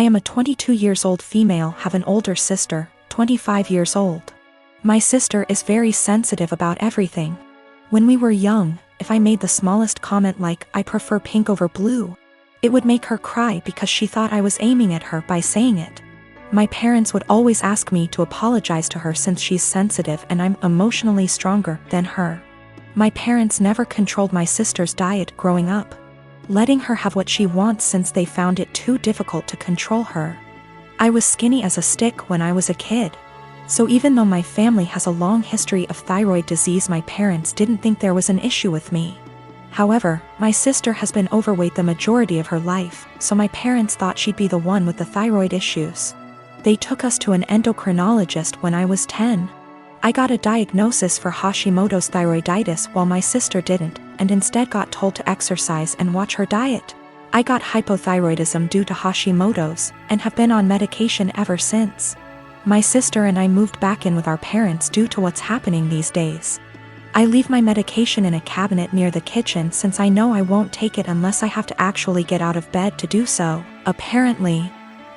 I am a 22 years old female, have an older sister, 25 years old. My sister is very sensitive about everything. When we were young, if I made the smallest comment like, I prefer pink over blue, it would make her cry because she thought I was aiming at her by saying it. My parents would always ask me to apologize to her since she's sensitive and I'm emotionally stronger than her. My parents never controlled my sister's diet growing up, letting her have what she wants since they found it too difficult to control her. I was skinny as a stick when I was a kid. So even though my family has a long history of thyroid disease, my parents didn't think there was an issue with me. However, my sister has been overweight the majority of her life, so my parents thought she'd be the one with the thyroid issues. They took us to an endocrinologist when I was 10. I got a diagnosis for Hashimoto's thyroiditis while my sister didn't, and instead got told to exercise and watch her diet. I got hypothyroidism due to Hashimoto's, and have been on medication ever since. My sister and I moved back in with our parents due to what's happening these days. I leave my medication in a cabinet near the kitchen since I know I won't take it unless I have to actually get out of bed to do so. Apparently,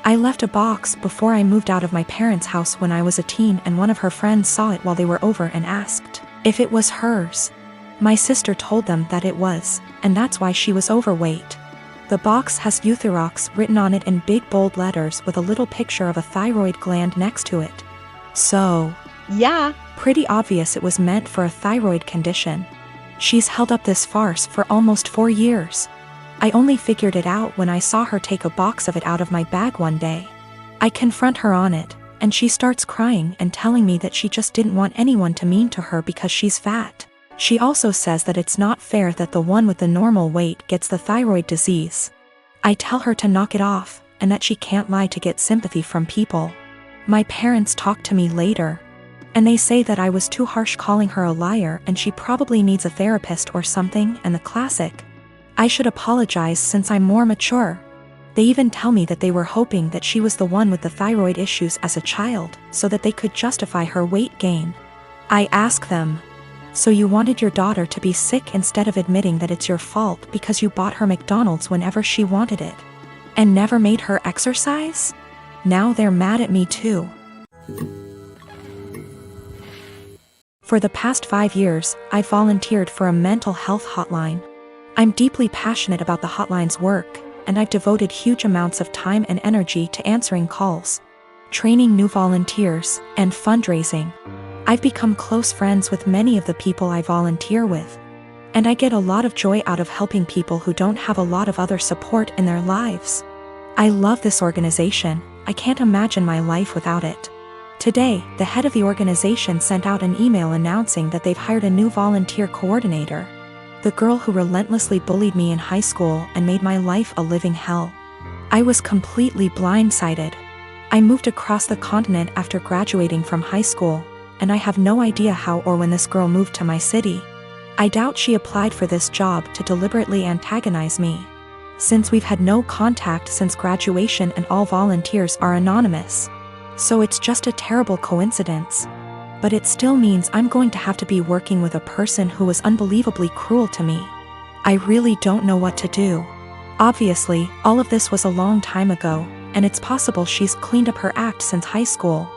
I left a box before I moved out of my parents' house when I was a teen, and one of her friends saw it while they were over and asked if it was hers. My sister told them that it was, and that's why she was overweight. The box has Euthyrox written on it in big bold letters with a little picture of a thyroid gland next to it. So, yeah, pretty obvious it was meant for a thyroid condition. She's held up this farce for almost 4 years. I only figured it out when I saw her take a box of it out of my bag one day. I confront her on it, and she starts crying and telling me that she just didn't want anyone to mean to her because she's fat. She also says that it's not fair that the one with the normal weight gets the thyroid disease. I tell her to knock it off, and that she can't lie to get sympathy from people. My parents talk to me later, and they say that I was too harsh calling her a liar and she probably needs a therapist or something, and the classic, I should apologize since I'm more mature. They even tell me that they were hoping that she was the one with the thyroid issues as a child, so that they could justify her weight gain. I ask them, so you wanted your daughter to be sick instead of admitting that it's your fault because you bought her McDonald's whenever she wanted it, and never made her exercise? Now they're mad at me too. For the past 5 years, I volunteered for a mental health hotline. I'm deeply passionate about the hotline's work, and I've devoted huge amounts of time and energy to answering calls, training new volunteers, and fundraising. I've become close friends with many of the people I volunteer with, and I get a lot of joy out of helping people who don't have a lot of other support in their lives. I love this organization. I can't imagine my life without it. Today, the head of the organization sent out an email announcing that they've hired a new volunteer coordinator. The girl who relentlessly bullied me in high school and made my life a living hell. I was completely blindsided. I moved across the continent after graduating from high school, and I have no idea how or when this girl moved to my city. I doubt she applied for this job to deliberately antagonize me, since we've had no contact since graduation and all volunteers are anonymous. So it's just a terrible coincidence. But it still means I'm going to have to be working with a person who was unbelievably cruel to me. I really don't know what to do. Obviously, all of this was a long time ago, and it's possible she's cleaned up her act since high school.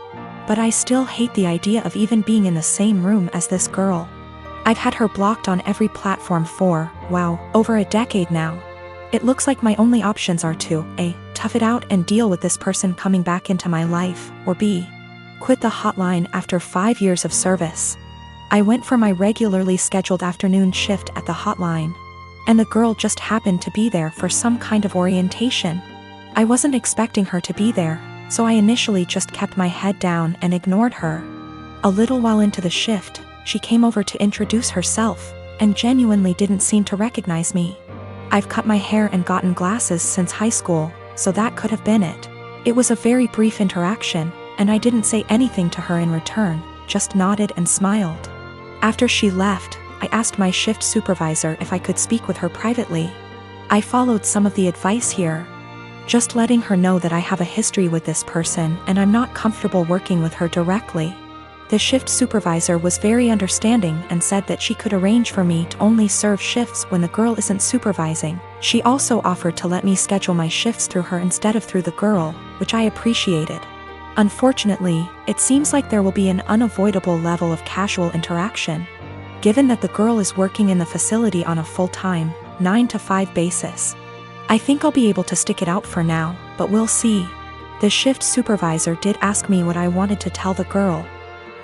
But I still hate the idea of even being in the same room as this girl. I've had her blocked on every platform for, wow, over a decade now. It looks like my only options are to A, tough it out and deal with this person coming back into my life, or B, quit the hotline after 5 years of service. I went for my regularly scheduled afternoon shift at the hotline, and the girl just happened to be there for some kind of orientation. I wasn't expecting her to be there, so I initially just kept my head down and ignored her. A little while into the shift, she came over to introduce herself, and genuinely didn't seem to recognize me. I've cut my hair and gotten glasses since high school, so that could have been it. It was a very brief interaction, and I didn't say anything to her in return, just nodded and smiled. After she left, I asked my shift supervisor if I could speak with her privately. I followed some of the advice here, just letting her know that I have a history with this person and I'm not comfortable working with her directly. The shift supervisor was very understanding and said that she could arrange for me to only serve shifts when the girl isn't supervising, She also offered to let me schedule my shifts through her instead of through the girl, which I appreciated. Unfortunately, it seems like there will be an unavoidable level of casual interaction, given that the girl is working in the facility on a full-time, 9-to-5 basis. I think I'll be able to stick it out for now, but we'll see. The shift supervisor did ask me what I wanted to tell the girl.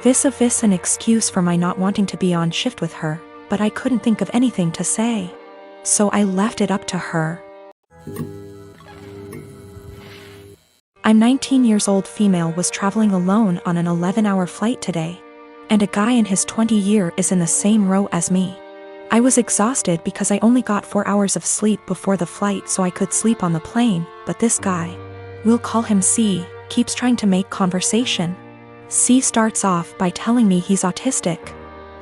Vis-a-vis an excuse for my not wanting to be on shift with her, but I couldn't think of anything to say. So I left it up to her. I'm 19 years old female was traveling alone on an 11-hour flight today. And a guy in his 20-year is in the same row as me. I was exhausted because I only got 4 hours of sleep before the flight so I could sleep on the plane, but this guy, we'll call him C, keeps trying to make conversation. C starts off by telling me he's autistic,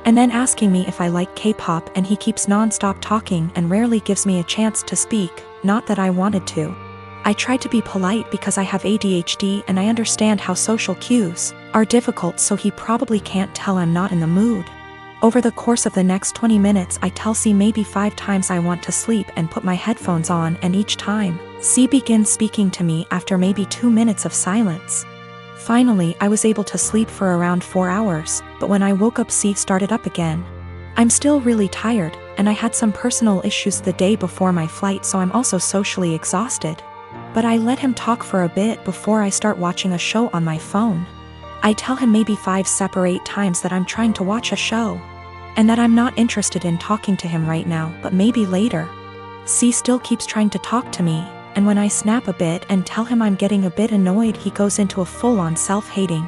and then asking me if I like K-pop, and he keeps non-stop talking and rarely gives me a chance to speak, not that I wanted to. I tried to be polite because I have ADHD and I understand how social cues are difficult, so he probably can't tell I'm not in the mood. Over the course of the next 20 minutes I tell C maybe 5 times I want to sleep and put my headphones on, and each time, C begins speaking to me after maybe 2 minutes of silence. Finally, I was able to sleep for around 4 hours, but when I woke up C started up again. I'm still really tired, and I had some personal issues the day before my flight, so I'm also socially exhausted. But I let him talk for a bit before I start watching a show on my phone. I tell him maybe 5 separate times that I'm trying to watch a show, and that I'm not interested in talking to him right now, but maybe later. C still keeps trying to talk to me, and when I snap a bit and tell him I'm getting a bit annoyed, he goes into a full-on self-hating,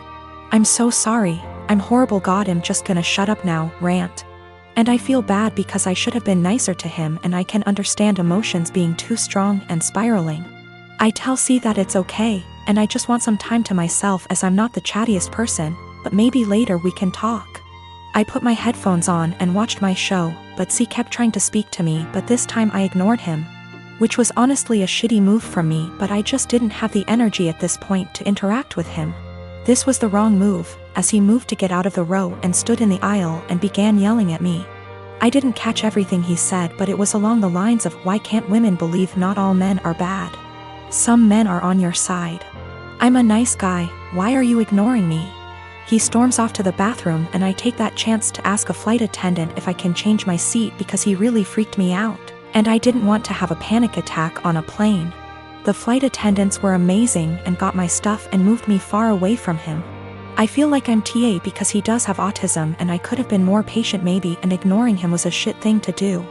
"I'm so sorry, I'm horrible, God, I'm just gonna shut up now" rant. And I feel bad because I should have been nicer to him, and I can understand emotions being too strong and spiraling. I tell C that it's okay, and I just want some time to myself as I'm not the chattiest person, but maybe later we can talk. I put my headphones on and watched my show, but C kept trying to speak to me, but this time I ignored him, which was honestly a shitty move from me, but I just didn't have the energy at this point to interact with him. This was the wrong move, as he moved to get out of the row and stood in the aisle and began yelling at me. I didn't catch everything he said, but it was along the lines of, "Why can't women believe not all men are bad? Some men are on your side. I'm a nice guy, why are you ignoring me?" He storms off to the bathroom, and I take that chance to ask a flight attendant if I can change my seat because he really freaked me out, and I didn't want to have a panic attack on a plane. The flight attendants were amazing and got my stuff and moved me far away from him. I feel like I'm TA because he does have autism, and I could have been more patient maybe, and ignoring him was a shit thing to do.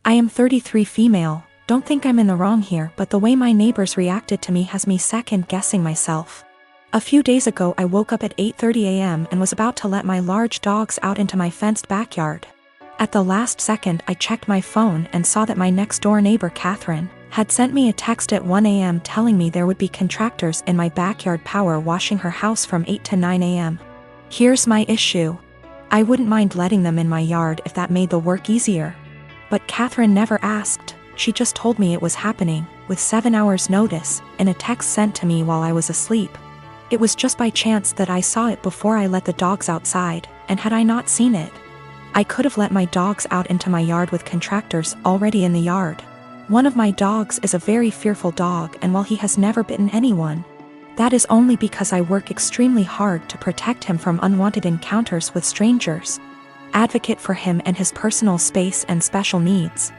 I am 33 female. Don't think I'm in the wrong here, but the way my neighbors reacted to me has me second-guessing myself. A few days ago I woke up at 8:30 a.m. and was about to let my large dogs out into my fenced backyard. At the last second I checked my phone and saw that my next-door neighbor Catherine had sent me a text at 1 a.m. telling me there would be contractors in my backyard power washing her house from 8 to 9 a.m. Here's my issue. I wouldn't mind letting them in my yard if that made the work easier. But Catherine never asked. She just told me it was happening, with 7 hours notice, in a text sent to me while I was asleep. It was just by chance that I saw it before I let the dogs outside, and had I not seen it, I could have let my dogs out into my yard with contractors already in the yard. One of my dogs is a very fearful dog, and while he has never bitten anyone, that is only because I work extremely hard to protect him from unwanted encounters with strangers, advocate for him and his personal space and special needs,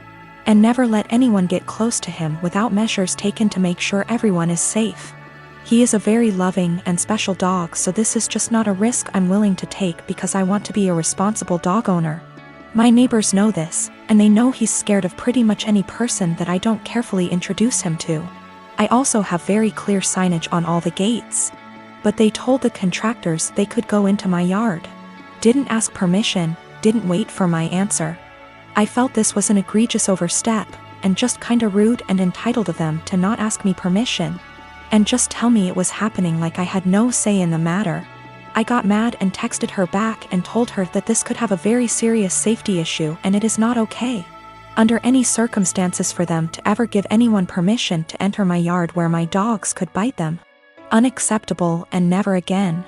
and never let anyone get close to him without measures taken to make sure everyone is safe. He is a very loving and special dog, so this is just not a risk I'm willing to take because I want to be a responsible dog owner. My neighbors know this, and they know he's scared of pretty much any person that I don't carefully introduce him to. I also have very clear signage on all the gates. But they told the contractors they could go into my yard. Didn't ask permission, didn't wait for my answer. I felt this was an egregious overstep, and just kinda rude and entitled of them to not ask me permission, and just tell me it was happening like I had no say in the matter. I got mad and texted her back and told her that this could have a very serious safety issue and it is not okay, under any circumstances, for them to ever give anyone permission to enter my yard where my dogs could bite them. Unacceptable, and never again.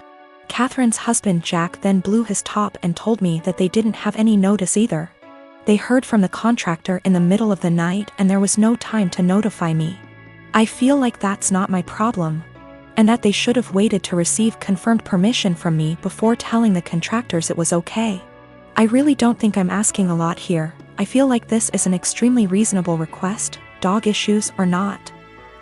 Catherine's husband Jack then blew his top and told me that they didn't have any notice either. They heard from the contractor in the middle of the night and there was no time to notify me. I feel like that's not my problem, and that they should have waited to receive confirmed permission from me before telling the contractors it was okay. I really don't think I'm asking a lot here. I feel like this is an extremely reasonable request, dog issues or not.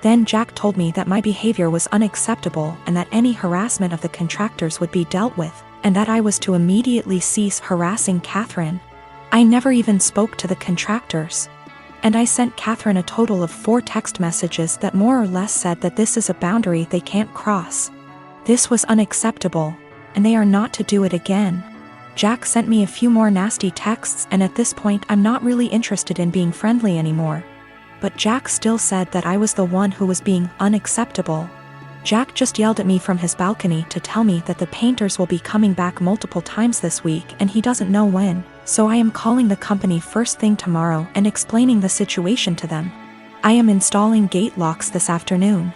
Then Jack told me that my behavior was unacceptable and that any harassment of the contractors would be dealt with, and that I was to immediately cease harassing Catherine. I never even spoke to the contractors. And I sent Catherine a total of 4 text messages that more or less said that this is a boundary they can't cross. This was unacceptable, and they are not to do it again. Jack sent me a few more nasty texts, and at this point I'm not really interested in being friendly anymore. But Jack still said that I was the one who was being unacceptable. Jack just yelled at me from his balcony to tell me that the painters will be coming back multiple times this week and he doesn't know when, so I am calling the company first thing tomorrow and explaining the situation to them. I am installing gate locks this afternoon.